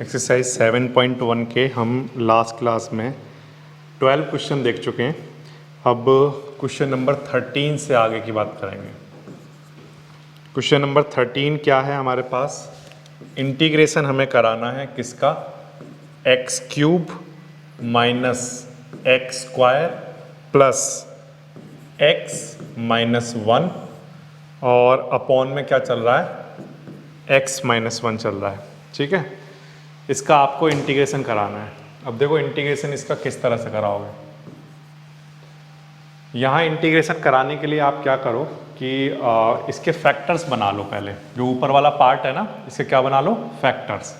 Exercise 7.1 के हम last class में 12 क्वेश्चन देख चुके हैं। अब क्वेश्चन नंबर 13 से आगे की बात करेंगे। क्वेश्चन नंबर 13 क्या है हमारे पास? इंटीग्रेशन हमें कराना है किसका? X cube minus x square plus x minus 1 और अपॉन में क्या चल रहा है? एक्स माइनस 1 चल रहा है। ठीक है, इसका आपको इंटीग्रेशन कराना है। अब देखो इंटीग्रेशन इसका किस तरह से कराओगे। यहाँ इंटीग्रेशन कराने के लिए आप क्या करो कि इसके फैक्टर्स बना लो। पहले जो ऊपर वाला पार्ट है ना, इसके क्या बना लो? फैक्टर्स।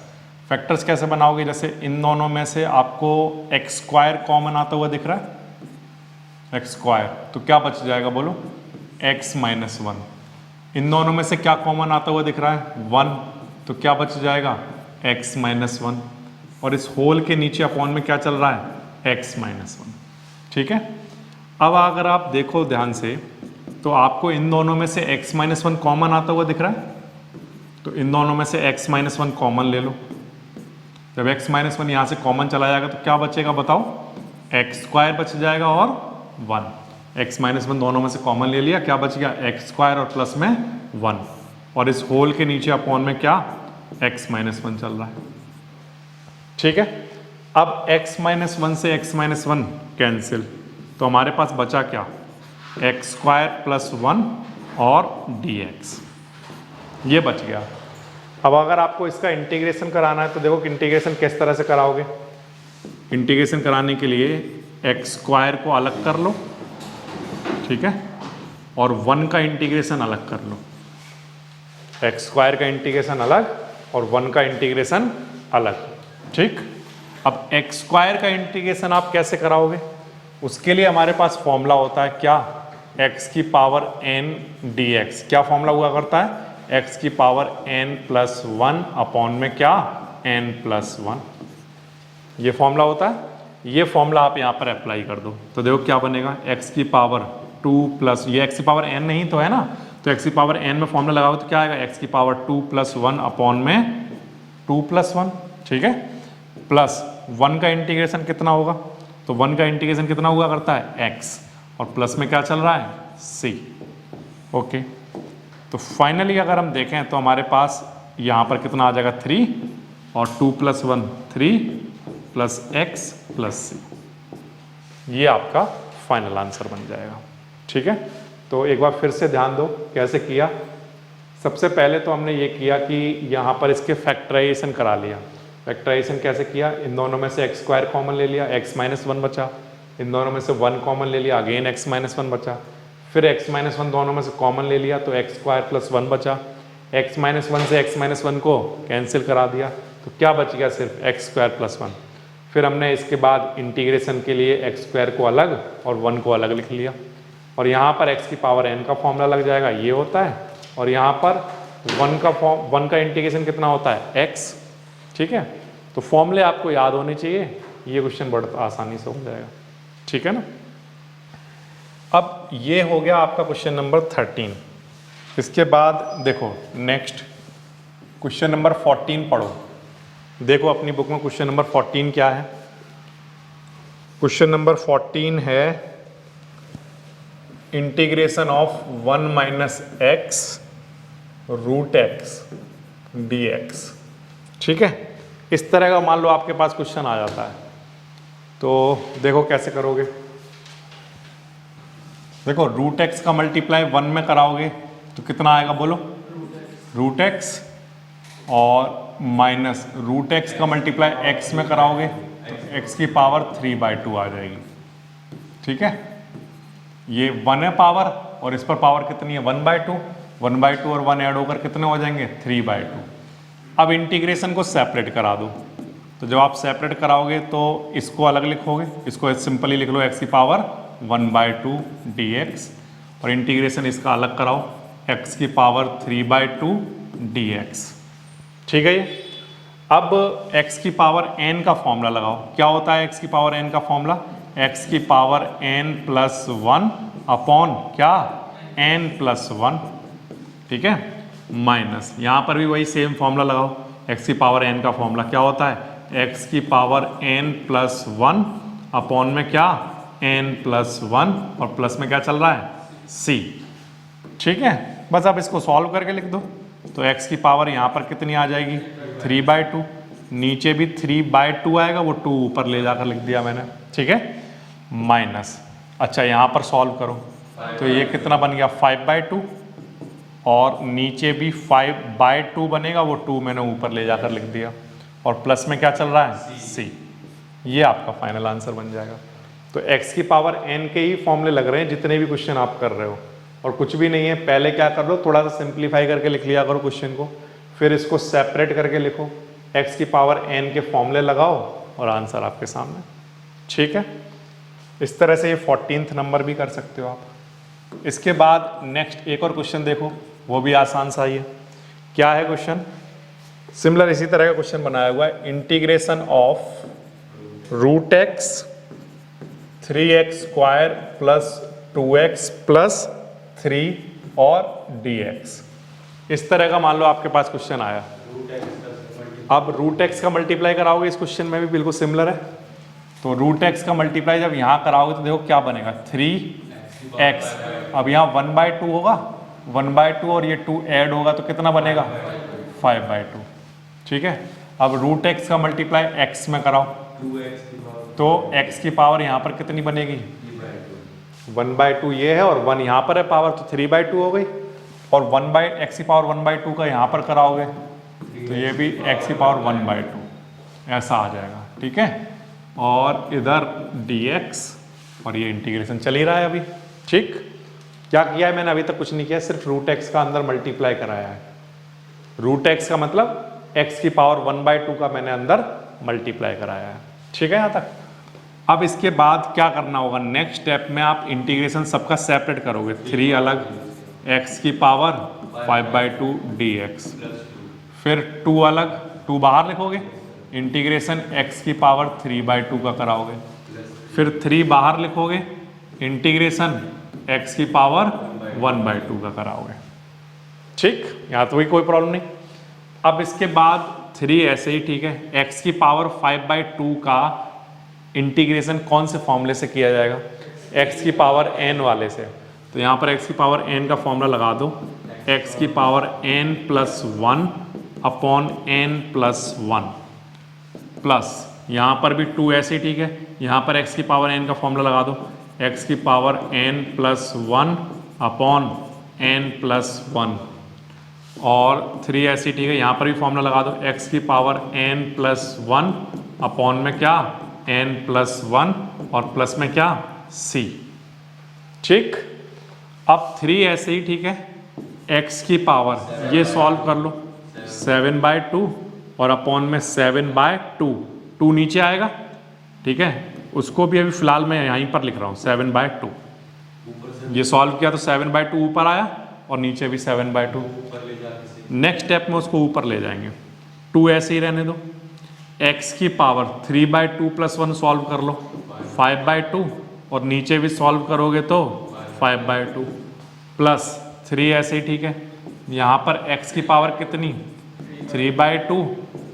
फैक्टर्स कैसे बनाओगे? जैसे इन दोनों में से आपको एक्स स्क्वायर कॉमन आता हुआ दिख रहा है, एक्स स्क्वायर, तो क्या बच जाएगा बोलो? X minus 1। इन दोनों में से क्या कॉमन आता हुआ दिख रहा है? 1, तो क्या बच जाएगा? X minus 1। और इस होल के नीचे अपॉन में क्या चल रहा है? X minus 1। ठीक है, अब अगर आप देखो ध्यान से तो आपको इन दोनों में से एक्स माइनस 1 कॉमन आता हुआ दिख रहा है, तो इन दोनों में से एक्स माइनस 1 कॉमन ले लो। जब एक्स माइनस 1 यहाँ से कॉमन चला जाएगा तो क्या बचेगा बताओ? एक्स स्क्वायर बच जाएगा और 1। एक्स माइनस 1 दोनों में से कॉमन ले लिया, क्या बच गया? एक्स स्क्वायर और प्लस में 1। और इस होल के नीचे अपॉन में क्या? एक्स माइनस 1 चल रहा है। ठीक है, अब एक्स माइनस 1 से एक्स माइनस 1 कैंसिल, तो हमारे पास बचा क्या? एक्स स्क्वायर प्लस 1 और dx, ये बच गया। अब अगर आपको इसका इंटीग्रेशन कराना है तो देखो कि इंटीग्रेशन किस तरह से कराओगे। इंटीग्रेशन कराने के लिए एक्स स्क्वायर को अलग कर लो, ठीक है, और 1 का इंटीग्रेशन अलग कर लो। एक्स स्क्वायर का इंटीग्रेशन अलग और 1 का इंटीग्रेशन अलग। ठीक, अब एक्स स्क्वायर का इंटीग्रेशन आप कैसे कराओगे? उसके लिए हमारे पास फॉर्मूला होता है क्या? एक्स की पावर n dx। क्या फॉर्मूला हुआ करता है? एक्स की पावर n प्लस 1 अपॉन में क्या? n plus 1। ये फॉर्मूला होता है। ये फॉर्मूला आप यहाँ पर अप्लाई कर दो तो देखो क्या बनेगा? एक्स की पावर 2 प्लस, ये एक्स की पावर n नहीं तो है ना, तो एक्स की पावर n में फॉर्मूला लगाओ तो क्या आएगा? एक्स की पावर 2 प्लस 1 अपॉन में 2 प्लस 1। ठीक है, प्लस 1 का इंटीग्रेशन कितना होगा? तो 1 का इंटीग्रेशन कितना हुआ करता है? x, और प्लस में क्या चल रहा है? c। ओके, तो फाइनली अगर हम देखें तो हमारे पास यहाँ पर कितना आ जाएगा? 3 और 2 plus 1 3 plus x plus c। ये आपका फाइनल आंसर बन जाएगा। ठीक है, तो एक बार फिर से ध्यान दो कैसे किया। सबसे पहले तो हमने ये किया कि यहाँ पर इसके फैक्टराइजेशन करा लिया। फैक्टराइजेशन कैसे किया? इन दोनों में से एक्स स्क्वायर कॉमन ले लिया, एक्स माइनस 1 बचा। इन दोनों में से 1 कॉमन ले लिया, अगेन एक्स माइनस 1 बचा। फिर एक्स माइनस 1 दोनों में से कॉमन ले लिया तो एक्स स्क्वायर प्लस 1 बचा। एक्स माइनस 1 से एक्स माइनस 1 को कैंसिल करा दिया तो क्या बच गया? सिर्फ एक्स स्क्वायर प्लस 1। फिर हमने इसके बाद इंटीग्रेशन के लिए एक्स स्क्वायर को अलग और 1 को अलग लिख लिया, और यहाँ पर एक्स की पावर n का फॉर्मूला लग जाएगा, ये होता है। और यहाँ पर 1 का इंटीग्रेशन कितना होता है? x। ठीक है, तो फॉर्मूले आपको याद होने चाहिए, ये क्वेश्चन बहुत आसानी से हो जाएगा। ठीक है ना। अब ये हो गया आपका क्वेश्चन नंबर 13। इसके बाद देखो नेक्स्ट क्वेश्चन नंबर 14 पढ़ो। देखो अपनी बुक में क्वेश्चन नंबर 14 क्या है? क्वेश्चन नंबर 14 है integration of 1 minus x root x dx। ठीक है, इस तरह का मान लो आपके पास क्वेश्चन आ जाता है तो देखो कैसे करोगे। देखो रूट एक्स का मल्टीप्लाई 1 में कराओगे तो कितना आएगा बोलो? रूट एक्स, और माइनस रूट एक्स का मल्टीप्लाई एक्स में कराओगे तो एक्स की पावर 3/2 आ जाएगी। ठीक है, ये 1 है पावर और इस पर पावर कितनी है? 1/2। 1/2 और 1 ऐड होकर कितने हो जाएंगे? 3/2। अब इंटीग्रेशन को सेपरेट करा दो, तो जब आप सेपरेट कराओगे तो इसको अलग लिखोगे, इसको सिंपली लिख लो एक्स की पावर 1/2 dx, और इंटीग्रेशन इसका अलग कराओ एक्स की पावर 3/2 dx। ठीक है, ये अब x की पावर n का फॉर्मूला लगाओ। क्या होता है x की पावर n का फॉर्मूला? x की पावर n प्लस 1 अपॉन क्या? n plus 1। ठीक है, माइनस यहाँ पर भी वही सेम फॉर्मूला लगाओ, एक्स की पावर एन का फॉर्मूला क्या होता है, एक्स की पावर एन प्लस 1 अपॉन में क्या, एन प्लस 1 और प्लस में क्या चल रहा है, सी। ठीक है, बस आप इसको सॉल्व करके लिख दो। तो x की पावर यहाँ पर कितनी आ जाएगी, 3/2, नीचे भी 3/2 आएगा, वो 2 ऊपर ले जाकर लिख दिया मैंने। ठीक है, माइनस, अच्छा यहाँ पर सॉल्व करो तो ये कितना बन गया, 5/2 और नीचे भी 5/2 बनेगा, वो 2 मैंने ऊपर ले जाकर लिख दिया और प्लस में क्या चल रहा है, c। ये आपका फाइनल आंसर बन जाएगा। तो x की पावर n के ही फॉर्मूले लग रहे हैं जितने भी क्वेश्चन आप कर रहे हो, और कुछ भी नहीं है। पहले क्या कर लो, थोड़ा सा सिंप्लीफाई करके लिख लिया करो क्वेश्चन को, फिर इसको सेपरेट करके लिखो, x की पावर n के फॉर्मूले लगाओ और आंसर आपके सामने। ठीक है, इस तरह से ये 14th नंबर भी कर सकते हो आप। इसके बाद नेक्स्ट एक और क्वेश्चन देखो, वो भी आसान सा ही है। क्या है क्वेश्चन, सिमिलर इसी तरह का क्वेश्चन बनाया हुआ है, integration of √x 3x² plus 2x plus 3 और dx। इस तरह का मान लो आपके पास क्वेश्चन आया। अब √x का मल्टीप्लाई कराओगे, इस क्वेश्चन में भी बिल्कुल सिमिलर है। तो √x का मल्टीप्लाई जब यहाँ कराओगे तो देखो क्या बनेगा, 3x। अब यहाँ 1/2 होगा, 1/2 और ये 2 ऐड होगा तो कितना बनेगा, 5/2। ठीक है, अब √x का मल्टीप्लाई x में कराओ तो x की पावर यहाँ पर कितनी बनेगी, 1/2 ये है और 1 यहाँ पर है पावर, तो 3/2 हो गई। और x की पावर 1/2 का यहाँ पर कराओगे तो ये भी x की पावर 1/2 ऐसा आ जाएगा। ठीक है, और इधर dx और ये इंटीग्रेशन चल ही रहा है अभी। ठीक, क्या किया है मैंने, अभी तक कुछ नहीं किया, सिर्फ √x का अंदर मल्टीप्लाई कराया है। √x का मतलब x की पावर 1/2 का मैंने अंदर मल्टीप्लाई कराया है। ठीक है यहाँ तक। अब इसके बाद क्या करना होगा, नेक्स्ट स्टेप में आप इंटीग्रेशन सबका सेपरेट करोगे, 3 अलग, x की पावर 5/2 dx, फिर 2 अलग, 2 बाहर लिखोगे, इंटीग्रेशन x की पावर 3/2 का कराओगे, फिर 3 बाहर लिखोगे, इंटीग्रेशन x की पावर 1/2 का कराओगे। ठीक, यहाँ तो कोई प्रॉब्लम नहीं। अब इसके बाद 3 ऐसे ही ठीक है, x की पावर 5/2 का इंटीग्रेशन कौन से फॉर्मूले से किया जाएगा, x की पावर n वाले से। तो यहाँ पर x की पावर n का फॉर्मूला लगा दो, x की power n plus 1 upon n plus 1 plus यहाँ पर भी 2 ऐसे ही ठीक है, यहाँ पर x की पावर n का फॉर्मूला लगा दो, x की power n plus 1 upon n plus 1 और 3 ऐसे ही ठीक है, यहाँ पर भी फॉर्मूला लगा दो, x की पावर n प्लस 1 अपॉन में क्या, n प्लस 1 और प्लस में क्या, c। ठीक, अब 3 ऐसे ही ठीक है, x की पावर ये सॉल्व कर लो, 7/2 और अपॉन में 7/2, 2 नीचे आएगा। ठीक है, उसको भी अभी फिलहाल मैं यहीं पर लिख रहा हूँ 7/2। ये सॉल्व किया तो 7/2 ऊपर आया और नीचे भी 7/2। नेक्स्ट स्टेप में उसको ऊपर ले जाएंगे, 2 ऐसे ही रहने दो, x की पावर 3/2 प्लस 1 सॉल्व कर लो, 5/2 और नीचे भी सॉल्व करोगे तो 5/2 प्लस 3 ऐसे ही ठीक है, यहाँ पर x की पावर कितनी, 3/2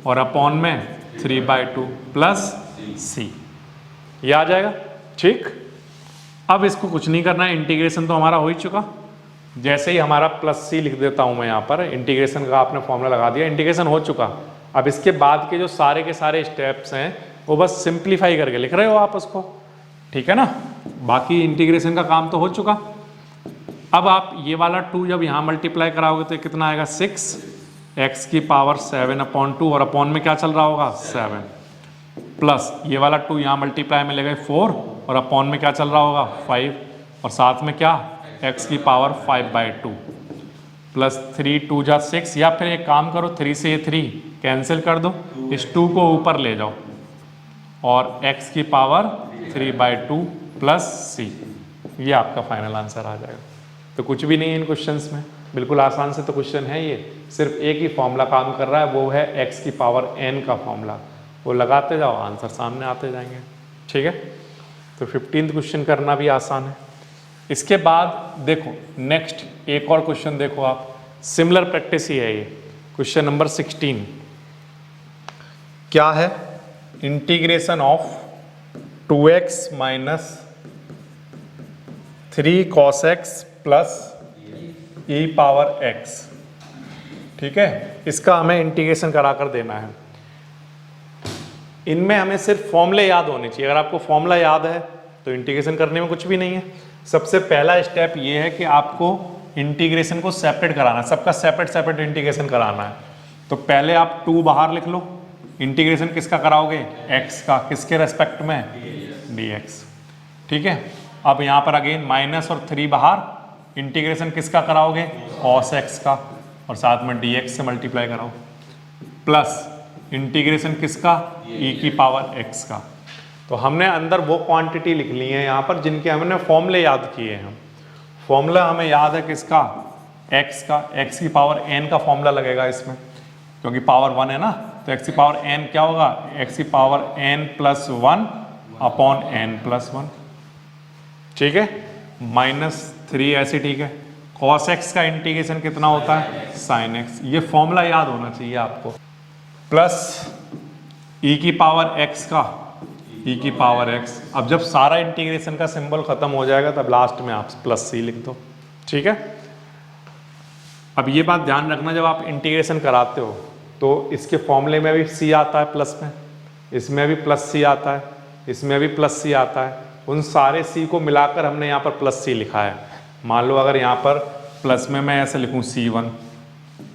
और अपॉन में 3/2 प्लस c, ये आ जाएगा। ठीक, अब इसको कुछ नहीं करना है, इंटीग्रेशन तो हमारा हो ही चुका। जैसे ही हमारा प्लस c लिख देता हूँ मैं यहाँ पर, इंटीग्रेशन का आपने फॉर्मूला लगा दिया, इंटीग्रेशन हो चुका। अब इसके बाद के जो सारे के सारे स्टेप्स हैं वो बस सिंप्लीफाई करके लिख रहे हो आप उसको। ठीक है ना, बाकी इंटीग्रेशन का काम तो हो चुका। अब आप ये वाला 2 जब यहाँ मल्टीप्लाई कराओगे तो कितना आएगा, 6, x की पावर 7/2 और अपॉन में क्या चल रहा होगा, 7 प्लस ये वाला 2 यहाँ मल्टीप्लाई में ले गए 4 और अपॉन में क्या चल रहा होगा, 5 और साथ में क्या, x की पावर 5/2 प्लस 3 2 जा 6, या फिर एक काम करो 3 से 3 कैंसिल कर दो, इस 2 को ऊपर ले जाओ और x की पावर 3/2 प्लस c, ये आपका फाइनल आंसर आ जाएगा। तो कुछ भी नहीं है इन क्वेश्चंस में, बिल्कुल आसान से तो क्वेश्चन है ये, सिर्फ एक ही फॉर्मूला काम कर रहा है, वो है x की पावर n का फॉर्मूला, वो लगाते जाओ आंसर सामने आते जाएंगे। ठीक है, तो 15th क्वेश्चन करना भी आसान है। इसके बाद देखो नेक्स्ट एक और क्वेश्चन देखो आप, सिमिलर प्रैक्टिस ही है ये, क्वेश्चन नंबर 16। क्या है, integration of 2x minus 3 cos x plus e power x। ठीक है, इसका हमें इंटीग्रेशन करा कर देना है। इनमें हमें सिर्फ फॉर्मूले याद होने चाहिए। अगर आपको फॉर्मूला याद है तो इंटीग्रेशन करने में कुछ भी नहीं है। सबसे पहला स्टेप ये है कि आपको इंटीग्रेशन को सेपरेट कराना है, सबका सेपरेट सेपरेट इंटीग्रेशन कराना है। तो पहले आप 2 बाहर लिख लो। इंटीग्रेशन किसका कराओगे, x का, किसके रेस्पेक्ट में, dx। ठीक है, अब यहाँ पर अगेन माइनस और 3 बाहर, इंटीग्रेशन किसका कराओगे, cos x का, और साथ में dx से मल्टीप्लाई कराओ, प्लस इंटीग्रेशन किसका, e की पावर x का। तो हमने अंदर वो क्वांटिटी लिख ली है यहाँ पर जिनके हमने फॉर्मूले याद किए हैं। फॉर्मूला हमें याद है किसका, x का, x की पावर n का फॉर्मूला लगेगा इसमें, क्योंकि पावर 1 है ना, तो x की पावर n क्या होगा, x की power n plus 1 upon n plus 1। ठीक है, -3 ऐसे, ठीक है। cos x का इंटीग्रेशन कितना होता है, sin x। ये फॉर्मूला याद होना चाहिए आपको। प्लस e की पावर x का, e की पावर x। अब जब सारा इंटीग्रेशन का सिंबल खत्म हो जाएगा तब लास्ट में आप प्लस c लिख दो। ठीक है, अब ये बात ध्यान रखना, जब आप इंटीग्रेशन कराते हो तो इसके फॉर्मूले में भी c आता है प्लस में, इसमें भी प्लस c आता है, इसमें भी प्लस c आता है। उन सारे c को मिलाकर हमने यहाँ पर प्लस c लिखा है। मान लो अगर यहाँ पर प्लस में मैं ऐसे लिखूँ c1,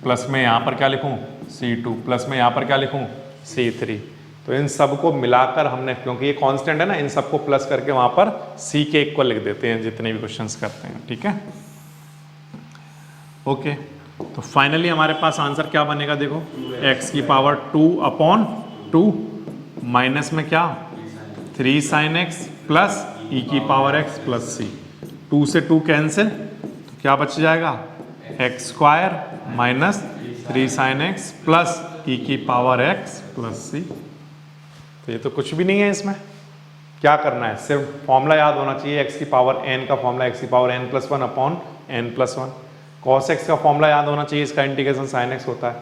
प्लस में यहाँ पर क्या लिखूँ c2, प्लस में यहाँ पर क्या लिखूँ c3, तो इन सब को मिलाकर हमने, क्योंकि ये कांस्टेंट है ना, इन सबको प्लस करके वहाँ पर c के इक्वल लिख देते हैं जितने भी क्वेश्चंस करते हैं। ठीक है, ओके। तो फाइनली हमारे पास आंसर क्या बनेगा, देखो x की पावर 2 अपॉन 2 माइनस में क्या 3 sin x प्लस e की पावर x प्लस c। 2 से 2 कैंसिल, तो क्या बच जाएगा, x square minus 3 sin x plus e की पावर x प्लस c। तो ये तो कुछ भी नहीं है, इसमें क्या करना है, सिर्फ फॉर्मूला याद होना चाहिए। x की पावर n का फॉर्मूला x की power n plus 1 upon n plus 1। cos x का फॉर्मूला याद होना चाहिए, इसका इंटीग्रेशन sin x होता है।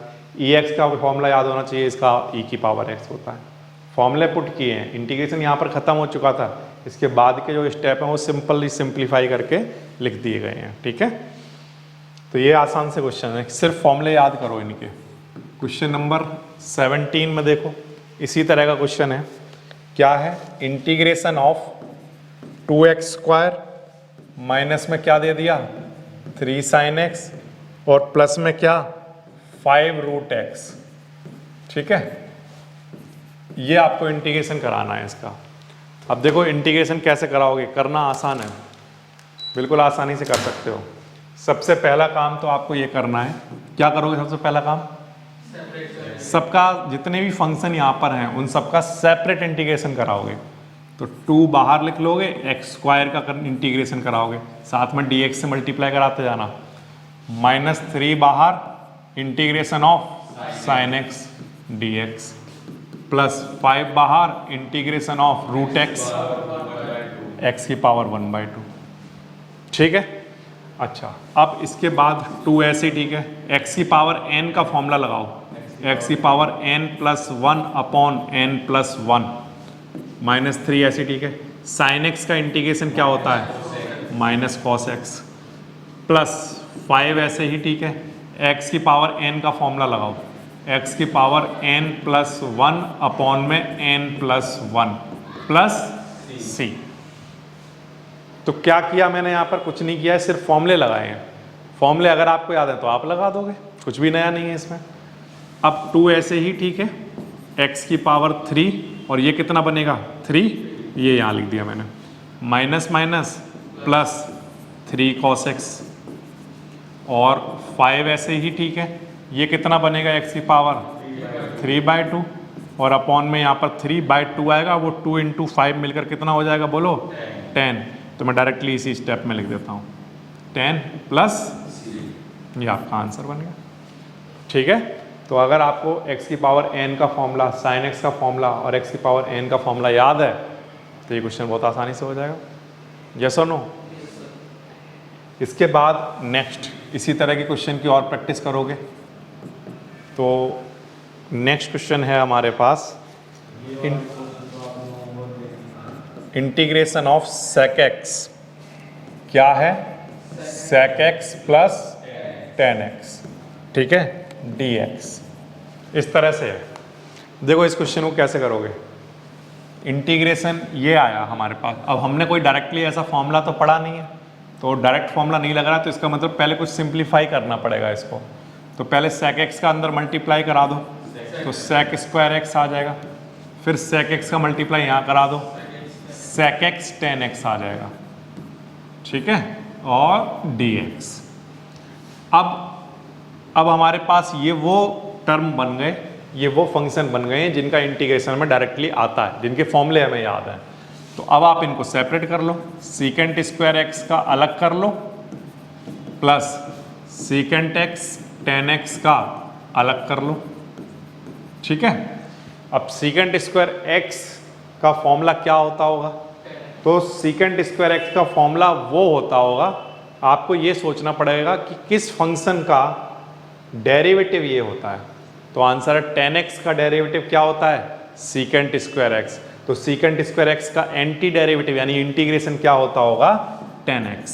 ex का फॉर्मूला याद होना चाहिए, इसका e की पावर x होता है। फॉर्मूले पुट किए हैं, इंटीग्रेशन यहाँ पर खत्म हो चुका था। इसके बाद के जो स्टेप हैं वो सिंपली सिंप्लीफाई करके लिख दिए गए हैं। ठीक है, तो ये आसान से क्वेश्चन है, सिर्फ फॉर्मूले याद करो इनके। क्वेश्चन नंबर 17 में देखो, इसी तरह का क्वेश्चन है। क्या है, integration of 2x square minus में क्या दे दिया 3 sin x और प्लस में क्या 5 रूट x। ठीक है, ये आपको इंटीग्रेशन कराना है इसका। अब देखो इंटीग्रेशन कैसे कराओगे, करना आसान है, बिल्कुल आसानी से कर सकते हो। सबसे पहला काम तो आपको ये करना है, क्या करोगे सबसे पहला काम, सबका जितने भी फंक्शन यहाँ पर हैं उन सबका सेपरेट इंटीग्रेशन कराओगे। तो 2 बाहर लिख लोगे, एक्स स्क्वायर का इंटीग्रेशन कराओगे, साथ में dx से मल्टीप्लाई कराते जाना, -3 बाहर integration of sin x dx, plus 5 बाहर integration of root x, x की पावर 1/2। ठीक है, अच्छा अब इसके बाद 2 ऐसे, ठीक है, x की पावर n का फॉर्मूला लगाओ, x की power n plus 1 upon n plus 1 -3 ऐसे, ठीक है। sin x का इंटीग्रेशन क्या होता है, माइनस cos x, प्लस 5 ऐसे ही, ठीक है। x की पावर n का फॉर्मूला लगाओ, x की पावर n प्लस 1 अपॉन में n प्लस 1 प्लस c। तो क्या किया मैंने यहाँ पर, कुछ नहीं किया है, सिर्फ फॉर्मूले लगाए हैं। फॉर्मूले अगर आपको याद है तो आप लगा दोगे, कुछ भी नया नहीं है इसमें। अब 2 ऐसे ही, ठीक है, x की पावर 3 और ये कितना बनेगा 3, ये यहाँ लिख दिया मैंने, minus minus plus 3 cos x और 5 ऐसे ही, ठीक है, ये कितना बनेगा x की पावर 3/2 और अपॉन में यहाँ पर 3/2 आएगा, वो 2 × 5 मिलकर कितना हो जाएगा बोलो 10। तो मैं डायरेक्टली इसी स्टेप में लिख देता हूँ 10 प्लस, ये आपका आंसर बन गया। ठीक है, तो अगर आपको x की पावर n का फॉर्मूला, sin x का फॉर्मूला और x की पावर n का फॉर्मूला याद है तो ये क्वेश्चन बहुत आसानी से हो जाएगा। यस और नो? इसके बाद नेक्स्ट इसी तरह के क्वेश्चन की और प्रैक्टिस करोगे। तो नेक्स्ट क्वेश्चन है हमारे पास इंटीग्रेशन ऑफ सेक एक्स क्या है, sec x plus ten x, ठीक है, डी एक्स। इस तरह से है। देखो इस क्वेश्चन को कैसे करोगे, इंटीग्रेशन ये आया हमारे पास। अब हमने कोई डायरेक्टली ऐसा फॉर्मूला तो पढ़ा नहीं है, तो डायरेक्ट फॉर्मूला नहीं लग रहा, तो इसका मतलब पहले कुछ सिंप्लीफाई करना पड़ेगा इसको। तो पहले सेक एक्स का अंदर मल्टीप्लाई करा दो, तो सेक स्क्वायर एक्स आ जाएगा, फिर सेक एक्स का मल्टीप्लाई यहाँ करा दो, सेक एक्स टेन एक्स आ जाएगा, ठीक है, और डी एक्स। अब हमारे पास ये वो टर्म बन गए, ये वो फंक्शन बन गए हैं जिनका इंटीग्रेशन में डायरेक्टली आता है, जिनके फॉर्मूले हमें याद हैं। तो अब आप इनको सेपरेट कर लो, सीकेंट स्क्वायर एक्स का अलग कर लो, plus secant x tan x का अलग कर लो, ठीक है। अब सीकेंट स्क्वायर एक्स का फॉर्मूला क्या होता होगा, तो सीकेंट स्क्वायर एक्स का फॉर्मूला वो होता होगा, आपको ये सोचना पड़ेगा कि किस फंक्शन का डेरिवेटिव ये होता है। तो आंसर है टेन एक्स का डेरिवेटिव क्या होता है, सीकेंट स्क्वायर एक्स। तो सीकेंट स्क्वायर एक्स का एंटी डेरिवेटिव यानी इंटीग्रेशन क्या होता होगा, टेन एक्स।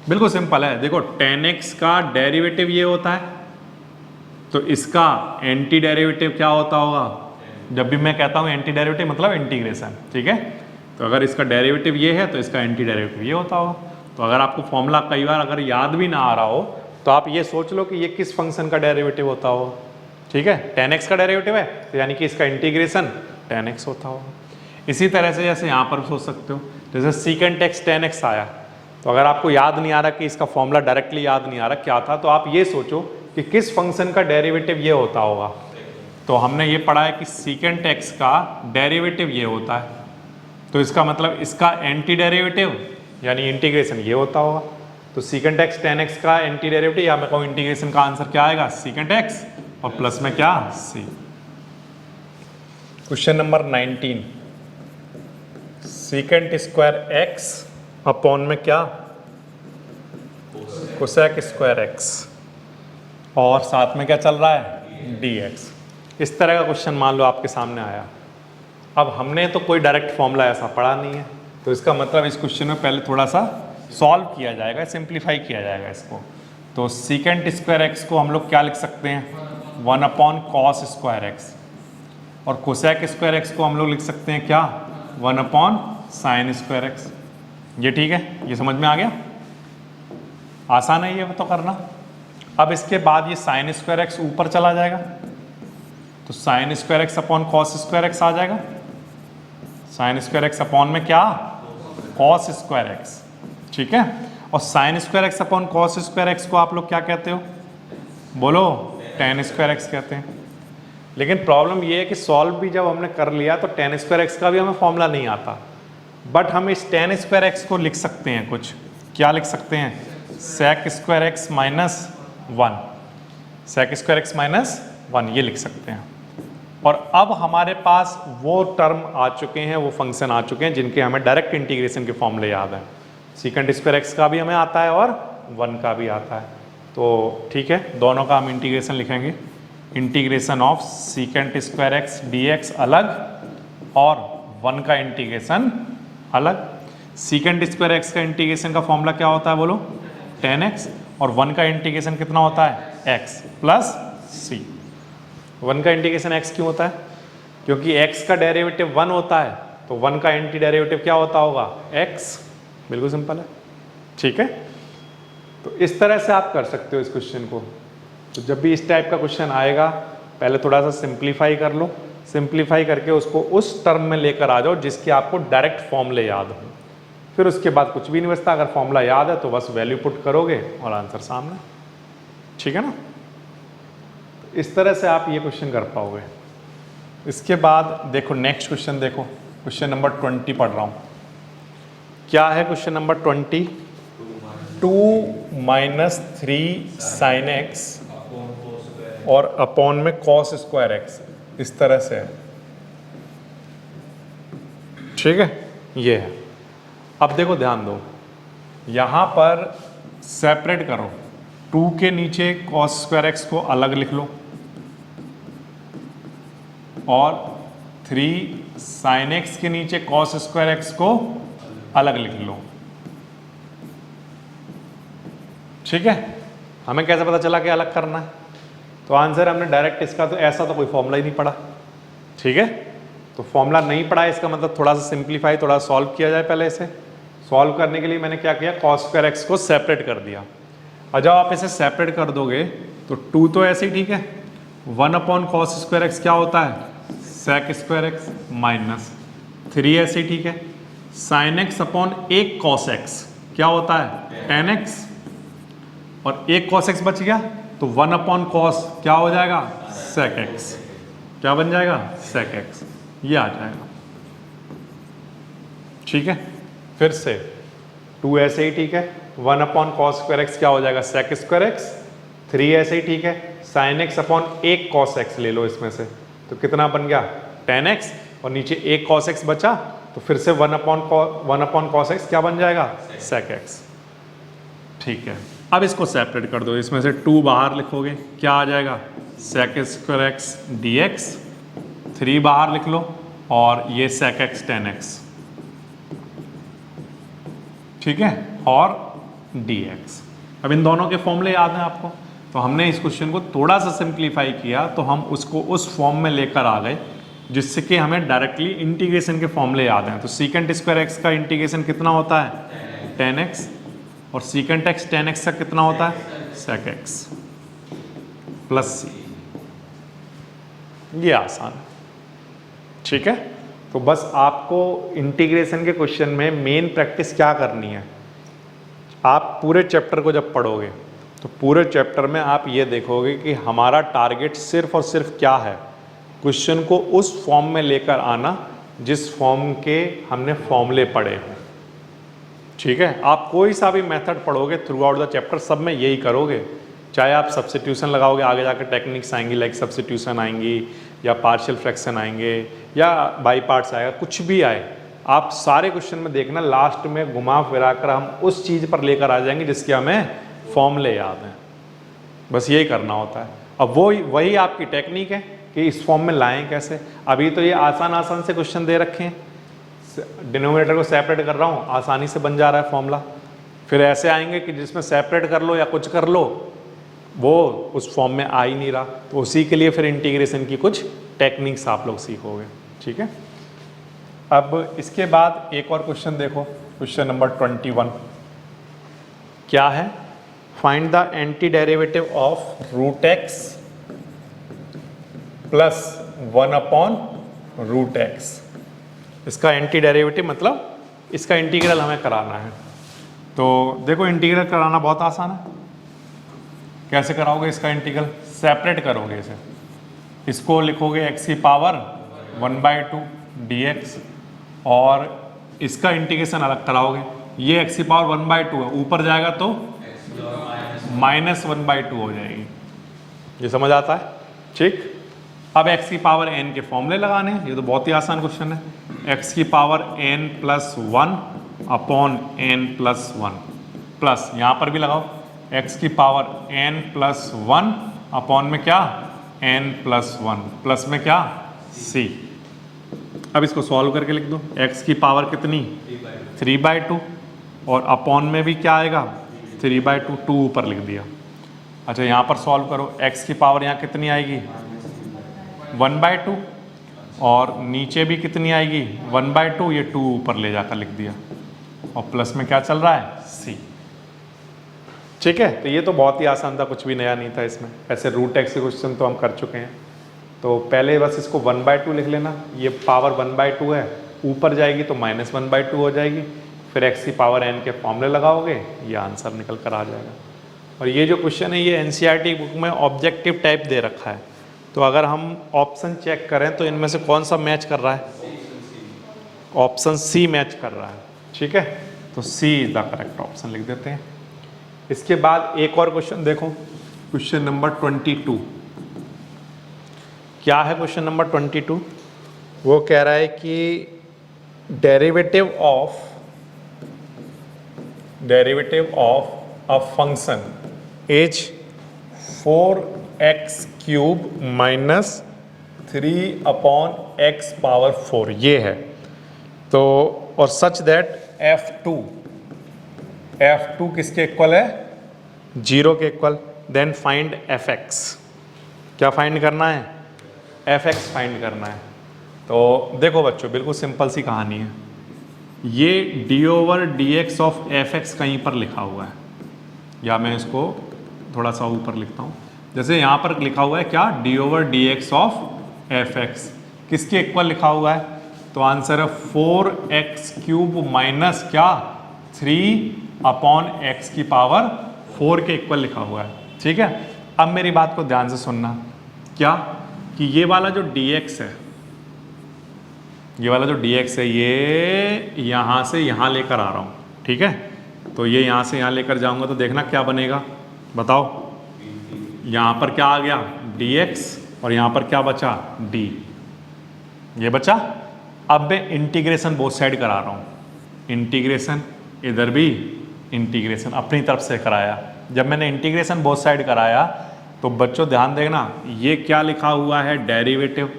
बिल्कुल सिंपल है। देखो टेन एक्स का डेरिवेटिव ये होता है, तो इसका एंटी डेरिवेटिव क्या होता होगा। जब भी मैं कहता हूँ एंटी डेरिवेटिव मतलब इंटीग्रेशन, ठीक है। तो अगर इसका डेरिवेटिव ये है तो इसका एंटी डेरिवेटिव ये होता होगा। तो अगर आपको फॉर्मूला कई बार अगर याद भी ना आ रहा हो तो आप ये सोच लो कि ये किस फंक्शन का डेरिवेटिव होता होगा, ठीक है। टेन एक्स का डेरिवेटिव है तो यानी कि इसका इंटीग्रेशन टेन एक्स होता होगा। इसी तरह से जैसे यहाँ पर सोच सकते हो, जैसे सीकेंट एक्स टेन एक्स आया, तो अगर आपको याद नहीं आ रहा कि इसका फॉर्मूला डायरेक्टली याद नहीं आ रहा क्या था, तो आप ये सोचो कि किस फंक्शन का डेरिवेटिव ये होता होगा। तो हमने ये पढ़ा है कि सीकेंट एक्स का डेरिवेटिव ये होता है, तो इसका मतलब इसका एंटी डेरिवेटिव यानी इंटीग्रेशन ये होता होगा। तो सीकेंट एक्स टेन एक्स का एंटी डेरिवेटिव, या मैं कहूँ इंटीग्रेशन का आंसर क्या आएगा, सीकेंट एक्स और प्लस में क्या, C. Question number 19, secant square x upon में क्या, कोसेक स्क्वायर एक्स, और साथ में क्या चल रहा है, डी एक्स। इस तरह का क्वेश्चन मान लो आपके सामने आया। अब हमने तो कोई डायरेक्ट फॉर्मूला ऐसा पढ़ा नहीं है, तो इसका मतलब इस क्वेश्चन में पहले थोड़ा सा सॉल्व किया जाएगा, सिंप्लीफाई किया जाएगा इसको। तो सीकेंट स्क्वायर एक्स को हम लोग क्या लिख सकते हैं, 1 अपॉन कॉस स्क्वायर एक्स, और कोसेक स्क्वायर एक्स को हम लोग लिख सकते हैं क्या, 1 अपॉन साइन स्क्वायर एक्स। ये ठीक है, ये समझ में आ गया, आसान है ये तो करना। अब इसके बाद ये साइन स्क्वायर एक्स ऊपर चला जाएगा, तो sine square x upon cos square x आ जाएगा। साइन स्क्वायर एक्स अपॉन में क्या, कॉस स्क्वायर एक्स, ठीक है। और sign square x upon cos square x को आप लोग क्या कहते हो, बोलो, टेन स्क्वायर एक्स कहते हैं। लेकिन प्रॉब्लम ये है कि सॉल्व भी जब हमने कर लिया तो टेन स्क्वायर एक्स का भी हमें फॉर्मूला नहीं आता, बट हम इस टेन स्क्वायर एक्स को लिख सकते हैं कुछ, क्या लिख सकते हैं, sec square x minus 1, sec square x minus 1 ये लिख सकते हैं। और अब हमारे पास वो टर्म आ चुके हैं, वो फंक्शन आ चुके हैं जिनके हमें डायरेक्ट इंटीग्रेशन के फॉर्मूले याद हैं। सीकेंट स्क्वायर एक्स का भी हमें आता है और 1 का भी आता है। तो ठीक है, दोनों का हम इंटीग्रेशन लिखेंगे। Integration of secant square x D x अलग और 1 का इंटीग्रेशन अलग। सीकेंट स्क्वायर एक्स का इंटीग्रेशन का फॉर्मूला क्या होता है बोलो, 10x, और 1 का इंटीग्रेशन कितना होता है, x प्लस सी। 1 का इंटीग्रेशन x क्यों होता है, क्योंकि x का डेरिवेटिव 1 होता है, तो 1 का एंटी डेरिवेटिव क्या होता होगा, x। बिल्कुल सिंपल है, ठीक है। तो इस तरह से आप कर सकते हो इस क्वेश्चन को। तो जब भी इस टाइप का क्वेश्चन आएगा पहले थोड़ा सा सिंप्लीफाई कर लो, सिंप्लीफाई करके उसको उस टर्म में लेकर आ जाओ जिसके आपको डायरेक्ट फॉर्मूले याद हो। फिर उसके बाद कुछ भी नहीं बचता, अगर फॉर्मूला याद है तो बस वैल्यू पुट करोगे और आंसर सामने, ठीक है ना। इस तरह से आप ये क्वेश्चन कर पाओगे। इसके बाद देखो नेक्स्ट क्वेश्चन, देखो क्वेश्चन नंबर 20 पढ़ रहा हूँ। क्या है question number 20, 2 minus 3 sine x और अपॉन में कॉस स्क्वायर एक्स, इस तरह से है, ठीक है, ये है। अब देखो ध्यान दो, यहाँ पर सेपरेट करो, 2 के नीचे कॉस स्क्वायर एक्स को अलग लिख लो और 3 sin x के नीचे cos स्क्वायर x को अलग लिख लो। ठीक है, हमें कैसे पता चला कि अलग करना है? तो आंसर हमने डायरेक्ट इसका, तो ऐसा तो कोई फॉर्मूला ही नहीं पढ़ा। ठीक है, तो फॉर्मूला नहीं पढ़ा, इसका मतलब थोड़ा सा सिंप्लीफाई, थोड़ा सॉल्व किया जाए। पहले इसे सॉल्व करने के लिए मैंने क्या किया, cos स्क्वायर x को सेपरेट कर दिया। और जब आप इसे सेपरेट कर दोगे तो 2 तो ऐसे ही ठीक है, 1/cos स्क्वायर x क्या होता है, sec स्क्वायर x, माइनस 3 ऐसे ही ठीक है, sin x upon 1 cos x क्या होता है, tan x, और 1 cos x बच गया तो 1/cos क्या हो जाएगा, sec x, क्या बन जाएगा, sec x, ये आ जाएगा। ठीक है, फिर से 2 ऐसे ही ठीक है, 1/cos स्क्वायर x क्या हो जाएगा, sec स्क्वायर x, 3 ऐसे ही ठीक है, sin x upon 1 cos x ले लो इसमें से, तो कितना बन गया, tan x, और नीचे 1 cos x बचा तो फिर से 1/cos x क्या बन जाएगा, sec x। ठीक है, अब इसको सेपरेट कर दो, इसमें से 2 बाहर लिखोगे क्या आ जाएगा, sec स्क्वायर x dx, 3 बाहर लिख लो और ये sec x tan x। ठीक है, और dx। अब इन दोनों के फॉर्मूले याद हैं आपको, तो हमने इस क्वेश्चन को थोड़ा सा सिंप्लीफाई किया, तो हम उसको उस फॉर्म में लेकर आ गए जिससे कि हमें डायरेक्टली इंटीग्रेशन के फॉर्मूले याद हैं। तो सीकेंट स्क्वायर x का इंटीग्रेशन कितना होता है, tan x, और सीकेंट x tan x का कितना होता है, sec x प्लस c। ये आसान है। ठीक है, तो बस आपको इंटीग्रेशन के क्वेश्चन में मेन प्रैक्टिस क्या करनी है, आप पूरे चैप्टर को जब पढ़ोगे तो पूरे चैप्टर में आप ये देखोगे कि हमारा टारगेट सिर्फ और सिर्फ क्या है, क्वेश्चन को उस फॉर्म में लेकर आना जिस फॉर्म के हमने फॉर्मूले पढ़े हों। ठीक है, आप कोई सा भी मेथड पढ़ोगे थ्रू आउट द चैप्टर, सब में यही करोगे, चाहे आप सब्स्टिट्यूशन लगाओगे, आगे जाकर टेक्निक्स आएंगी लाइक सब्स्टिट्यूशन आएंगी, या पार्शियल फ्रैक्शन आएंगे, या बाई पार्ट्स आएगा, कुछ भी आए, आप सारे क्वेश्चन में देखना लास्ट में घुमा फिरा कर हम उस चीज़ पर लेकर आ जाएंगे जिसके हमें फॉर्मूले याद हैं। बस यही करना होता है। अब वही आपकी टेक्निक है कि इस फॉर्म में लाएं कैसे। अभी तो ये आसान से क्वेश्चन दे रखे हैं, डिनोमिनेटर को सेपरेट कर रहा हूँ, आसानी से बन जा रहा है फॉर्मूला। फिर ऐसे आएंगे कि जिसमें सेपरेट कर लो या कुछ कर लो, वो उस फॉर्म में आ ही नहीं रहा, तो उसी के लिए फिर इंटीग्रेशन की कुछ टेक्निक्स आप लोग सीखोगे। ठीक है, अब इसके बाद एक और क्वेश्चन देखो, क्वेश्चन नंबर 21 क्या है, find the anti derivative of root x plus 1/√x। इसका एंटी डेरिवेटिव मतलब इसका इंटीग्रल हमें कराना है। तो देखो इंटीग्रल कराना बहुत आसान है। कैसे कराओगे इसका इंटीग्रल, सेपरेट करोगे इसे, इसको लिखोगे x की पावर 1/2 dx, और इसका इंटीग्रेशन अलग कराओगे, ये x की पावर 1/2 है, ऊपर जाएगा तो -1/2 हो जाएगी। ये समझ आता है? ठीक, अब x की पावर n के फॉर्मूले लगाने हैं, ये तो बहुत ही आसान क्वेश्चन है। x की power n + 1 upon n + 1 plus, यहाँ पर भी लगाओ x की पावर n + 1 अपॉन में क्या, n + 1 प्लस में क्या, c। अब इसको सॉल्व करके लिख दो, x की पावर कितनी, 3/2, और अपॉन में भी क्या आएगा, 3/2, 2 ऊपर लिख दिया। अच्छा यहाँ पर सॉल्व करो, x की पावर यहाँ कितनी आएगी, 1/2, और नीचे भी कितनी आएगी, 1/2, ये 2 ऊपर ले जाकर लिख दिया, और प्लस में क्या चल रहा है, c। ठीक है, तो ये तो बहुत ही आसान था, कुछ भी नया नहीं था इसमें। ऐसे रूट एक्स के क्वेश्चन तो हम कर चुके हैं। तो पहले बस इसको 1/2 लिख लेना, ये पावर 1/2 है, ऊपर जाएगी तो -1/2 हो जाएगी, फिर x की पावर n के फॉर्मूले लगाओगे, ये आंसर निकल कर आ जाएगा। और ये जो क्वेश्चन है ये NCERT बुक में ऑब्जेक्टिव टाइप दे रखा है, तो अगर हम ऑप्शन चेक करें तो इनमें से कौन सा मैच कर रहा है, ऑप्शन सी मैच कर रहा है। ठीक है, तो सी इज द करेक्ट ऑप्शन लिख देते हैं। इसके बाद एक और क्वेश्चन देखो, क्वेश्चन नंबर 22। क्या है क्वेश्चन नंबर 22? वो कह रहा है कि derivative of a function is 4x³ - 3/x⁴ ये है। तो और सच दैट F2 किसके इक्वल है? 0 के इक्वल। Then find fx। क्या फाइंड करना है? fx फाइंड करना है। तो देखो बच्चों, बिल्कुल सिंपल सी कहानी है। ये d/dx ऑफ fx कहीं पर लिखा हुआ है, या मैं इसको थोड़ा सा ऊपर लिखता हूँ। जैसे यहाँ पर लिखा हुआ है क्या? d/dx ऑफ fx किसके इक्वल लिखा हुआ है? तो आंसर है 4x³ माइनस क्या? 3/x⁴ के इक्वल लिखा हुआ है। ठीक है, अब मेरी बात को ध्यान से सुनना। क्या कि ये वाला जो dx है, ये वाला जो dx है, ये यहाँ से यहाँ लेकर आ रहा हूँ। ठीक है, तो ये यहाँ से यहाँ लेकर जाऊँगा तो देखना क्या बनेगा, बताओ। यहाँ पर क्या आ गया? dx, और यहाँ पर क्या बचा? d, ये बचा। अब मैं इंटीग्रेशन बोथ साइड करा रहा हूँ। इंटीग्रेशन इधर भी, इंटीग्रेशन अपनी तरफ से कराया। जब मैंने इंटीग्रेशन बोथ साइड कराया तो बच्चों ध्यान देना, ये क्या लिखा हुआ है? डेरिवेटिव।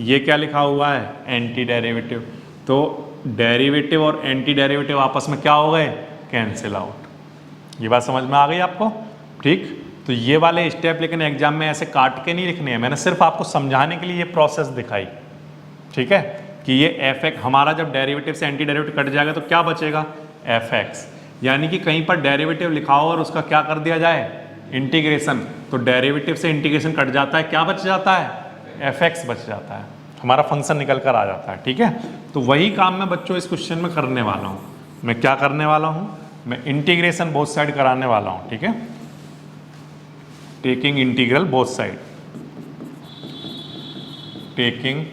ये क्या लिखा हुआ है? Anti derivative. तो डेरिवेटिव और एंटी डेरिवेटिव आपस में क्या हो गए? Cancel out. ये बात समझ में आ गई आपको? ठीक, तो ये वाले स्टेप लेकिन एग्जाम में ऐसे काट के नहीं लिखने हैं, मैंने सिर्फ आपको समझाने के लिए ये प्रोसेस दिखाई। ठीक है, कि ये fx हमारा जब डेरिवेटिव से एंटी डेरिवेटिव कट जाएगा तो क्या बचेगा? fx। यानी कि कहीं पर डेरिवेटिव लिखा हो और उसका क्या कर दिया जाए? इंटीग्रेशन, तो डेरिवेटिव से इंटीग्रेशन कट जाता है, क्या बच जाता है? fx बच जाता है, हमारा फंक्शन निकल कर आ जाता है। ठीक है, तो वही काम मैं बच्चों इस क्वेश्चन में करने वाला हूँ। मैं क्या करने वाला हूँ? मैं इंटीग्रेशन बोथ साइड कराने वाला हूँ। ठीक है, taking integral both side, taking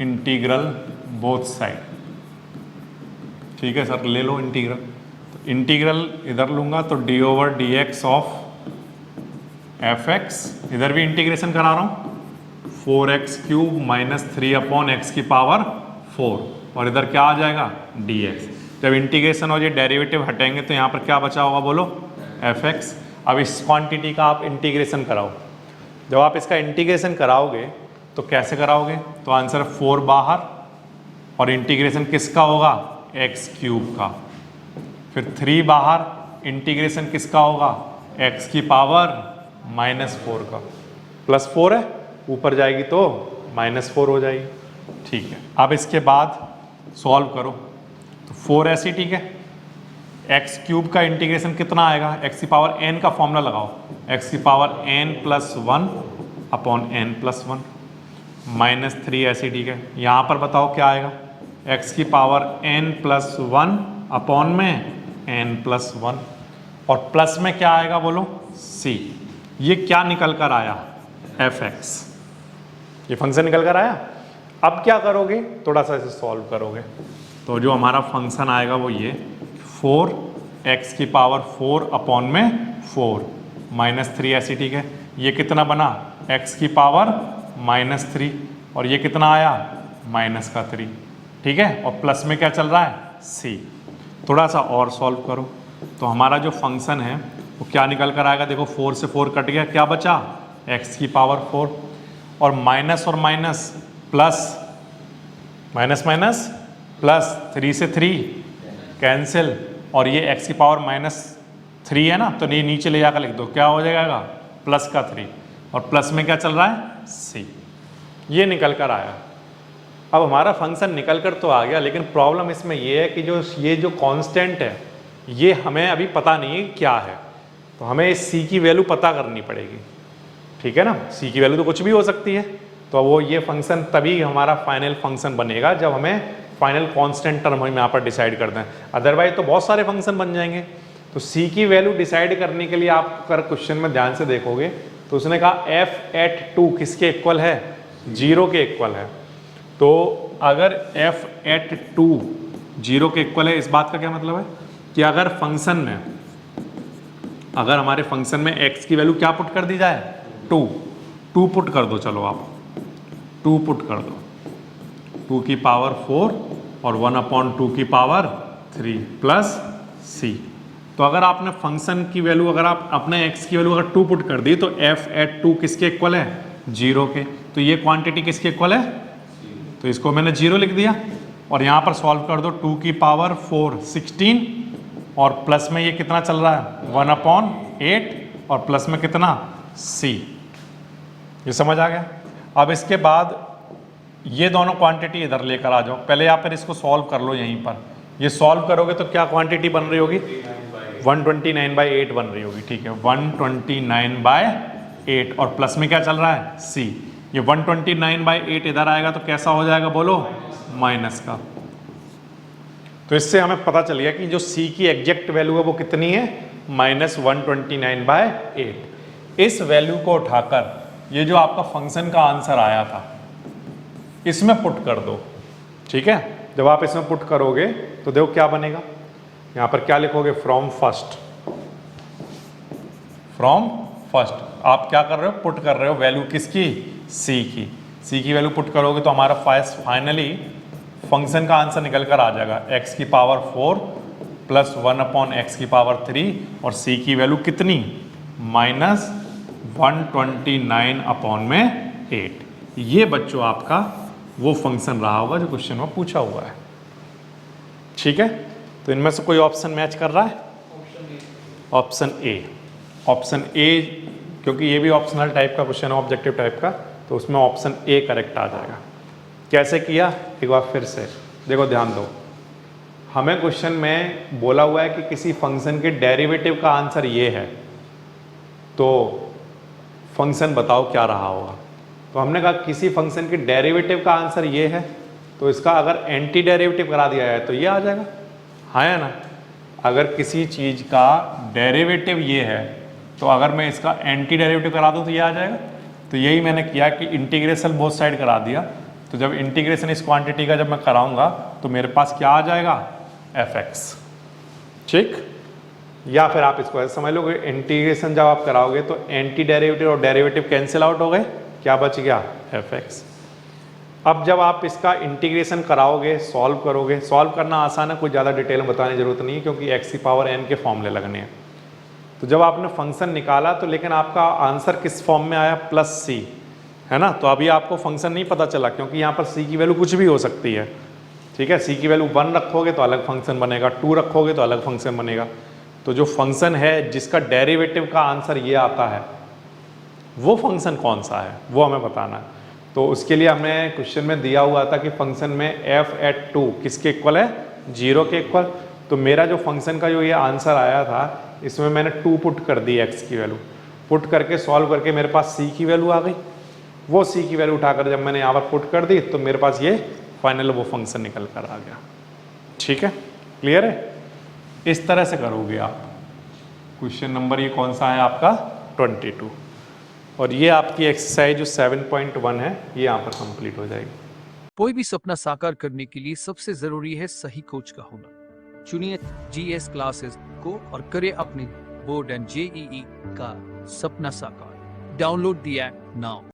integral both side. ठीक है सर, ले लो इंटीग्रल। तो इंटीग्रल इधर लूंगा तो d/dx ऑफ fx, इधर भी इंटीग्रेशन करा रहा हूँ, 4x³ माइनस 3/x⁴, और इधर क्या आ जाएगा? dx। जब इंटीग्रेशन और ये डेरिवेटिव हटेंगे तो यहाँ पर क्या बचा होगा बोलो? fx। अब इस क्वांटिटी का आप इंटीग्रेशन कराओ। जब आप इसका इंटीग्रेशन कराओगे तो कैसे कराओगे? तो आंसर 4 बाहर, और इंटीग्रेशन किसका होगा? x³ का। फिर 3 बाहर, इंटीग्रेशन किसका होगा? x⁻⁻4 का। +4 है, ऊपर जाएगी तो -4 हो जाएगी। ठीक है, अब इसके बाद सॉल्व करो तो 4 ऐसी। ठीक है, x³ का इंटीग्रेशन कितना आएगा? x⁻n का फॉर्मूला लगाओ, x⁻n+1/n+1 -3 ऐसी। ठीक है, यहाँ पर बताओ क्या आएगा? x⁻n+1/n+1, और प्लस में क्या आएगा बोलो? c। ये क्या निकल कर आया? fx। ये फंक्शन निकल कर आया। अब क्या करोगे? थोड़ा सा इसे सॉल्व करोगे तो जो हमारा फंक्शन आएगा वो ये 4x⁴/4 -3 ऐसी। ठीक है, ये कितना बना? x⁻−3, और ये कितना आया? -3। ठीक है, और प्लस में क्या चल रहा है? c। थोड़ा सा और सॉल्व करो तो हमारा जो फंक्शन है वो क्या निकल कर आएगा? देखो 4 से 4 कट गया, क्या बचा? x⁻4, और माइनस और माइनस प्लस, माइनस प्लस, 3 से 3 कैंसिल, और ये x⁻−3 है ना, तो ये नीचे ले जाकर लिख दो, क्या हो जाएगा? +3, और प्लस में क्या चल रहा है? c। ये निकल कर आया। अब हमारा फंक्शन निकल कर तो आ गया, लेकिन प्रॉब्लम इसमें ये है कि ये जो कांस्टेंट है ये हमें अभी पता नहीं है क्या है, तो हमें इस c की वैल्यू पता करनी पड़ेगी। ठीक है ना, c की वैल्यू तो कुछ भी हो सकती है, तो वो ये फंक्शन तभी हमारा फाइनल फंक्शन बनेगा जब हमें फाइनल कांस्टेंट टर्म हम यहाँ पर डिसाइड कर दें, अदरवाइज तो बहुत सारे फंक्शन बन जाएंगे। तो c की वैल्यू डिसाइड करने के लिए आप अगर क्वेश्चन में ध्यान से देखोगे तो उसने कहा f(2) किसके इक्वल है? 0 के इक्वल है। तो अगर f(2) 0 के इक्वल है, इस बात का क्या मतलब है कि अगर फंक्शन में, अगर हमारे फंक्शन में x की वैल्यू क्या पुट कर दी जाए? 2 पुट कर दो, चलो आप 2 पुट कर दो, 2⁴ और 1/2⁵ प्लस c। तो अगर आपने फंक्शन की वैल्यू, अगर आप अपने x की वैल्यू अगर 2 पुट कर दी तो f(2) किसके इक्वल है? 0 के, तो ये क्वांटिटी किसके इक्वल है, तो इसको मैंने 0 लिख दिया। और यहाँ पर सॉल्व कर दो 2 की पावर 4 16, और प्लस में ये कितना चल रहा है 1/8, और प्लस में कितना c, ये समझ आ गया। अब इसके बाद ये दोनों क्वांटिटी इधर लेकर आ जाओ, पहले यहाँ पर इसको सॉल्व कर लो। यहीं पर ये सॉल्व करोगे तो क्या क्वांटिटी बन रही होगी 129/8 बन रही होगी, ठीक है 129/8, और प्लस में क्या चल रहा है c। ये 129/8 इधर आएगा तो कैसा हो जाएगा बोलो, माइनस का। तो इससे हमें पता चल गया कि जो c की एग्जैक्ट वैल्यू है वो कितनी है, -129/8। इस वैल्यू को उठाकर ये जो आपका फंक्शन का आंसर आया था इसमें पुट कर दो, ठीक है। जब आप इसमें पुट करोगे तो देखो क्या बनेगा, यहाँ पर क्या लिखोगे, फ्रॉम फर्स्ट आप क्या कर रहे हो, पुट कर रहे हो वैल्यू किसकी, c की वैल्यू पुट करोगे तो हमारा फाइनली फंक्शन का आंसर निकल कर आ जाएगा x की पावर 4 प्लस 1/x की पावर 3, और c की वैल्यू कितनी -129/8। ये बच्चों आपका वो फंक्शन रहा होगा जो क्वेश्चन में पूछा हुआ है, ठीक है। तो इनमें से कोई ऑप्शन मैच कर रहा है, ऑप्शन ए, क्योंकि ये भी ऑप्शनल टाइप का क्वेश्चन है, ऑब्जेक्टिव टाइप का, तो उसमें ऑप्शन ए करेक्ट आ जाएगा। कैसे किया, एक बार फिर से देखो, ध्यान दो। हमें क्वेश्चन में बोला हुआ है कि किसी फंक्शन के डेरिवेटिव का आंसर ये है, तो फंक्शन बताओ क्या रहा होगा। तो हमने कहा किसी फंक्शन के डेरिवेटिव का आंसर ये है, तो इसका अगर एंटी डेरिवेटिव करा दिया जाए तो ये आ जाएगा, हाँ या ना। अगर किसी चीज़ का डेरिवेटिव ये है तो अगर मैं इसका एंटी डेरिवेटिव करा दूँ तो ये आ जाएगा। तो यही मैंने किया कि इंटीग्रेशन बोथ साइड करा दिया। तो जब इंटीग्रेशन इस क्वांटिटी का जब मैं कराऊंगा तो मेरे पास क्या आ जाएगा, fx, ठीक। या फिर आप इसको ऐसे समझ लोगे, इंटीग्रेशन जब आप कराओगे तो एंटी डेरिवेटिव और डेरिवेटिव कैंसिल आउट हो गए, क्या बच गया, fx। अब जब आप इसका इंटीग्रेशन कराओगे, सॉल्व करोगे, सॉल्व करना आसान है, कोई ज़्यादा डिटेल में बताने की जरूरत नहीं है, क्योंकि x की पावर n के फॉर्मूले लगने हैं। तो जब आपने फंक्शन निकाला तो लेकिन आपका आंसर किस फॉर्म में आया, +c, है ना। तो अभी आपको फंक्शन नहीं पता चला, क्योंकि यहाँ पर c की वैल्यू कुछ भी हो सकती है, ठीक है। c की वैल्यू 1 रखोगे तो अलग फंक्शन बनेगा, 2 रखोगे तो अलग फंक्शन बनेगा। तो जो फंक्शन है जिसका डेरिवेटिव का आंसर ये आता है, वो फंक्शन कौन सा है वो हमें बताना है। तो उसके लिए हमें क्वेश्चन में दिया हुआ था कि फंक्शन में f(2) किसके इक्वल है, 0 के इक्वल। तो मेरा जो फंक्शन का जो ये आंसर आया था, इसमें मैंने 2 पुट कर दी, x की वैल्यू पुट करके सॉल्व करके मेरे पास c की वैल्यू आ गई। वो c की वैल्यू उठाकर जब मैंने यहाँ पर पुट कर दी तो मेरे पास ये फाइनल वो फंक्शन निकल कर आ गया, ठीक है। क्लियर है, इस तरह से करोगे आप। क्वेश्चन नंबर ये कौन सा है आपका, 22, और ये आपकी एक्सरसाइज जो 7.1 है ये यहाँ पर कंप्लीट हो जाएगी। कोई भी सपना साकार करने के लिए सबसे जरूरी है सही कोच का होना। चुनिए GS क्लासेस को और करें अपने बोर्ड एंड JEE का सपना साकार। Download the app now.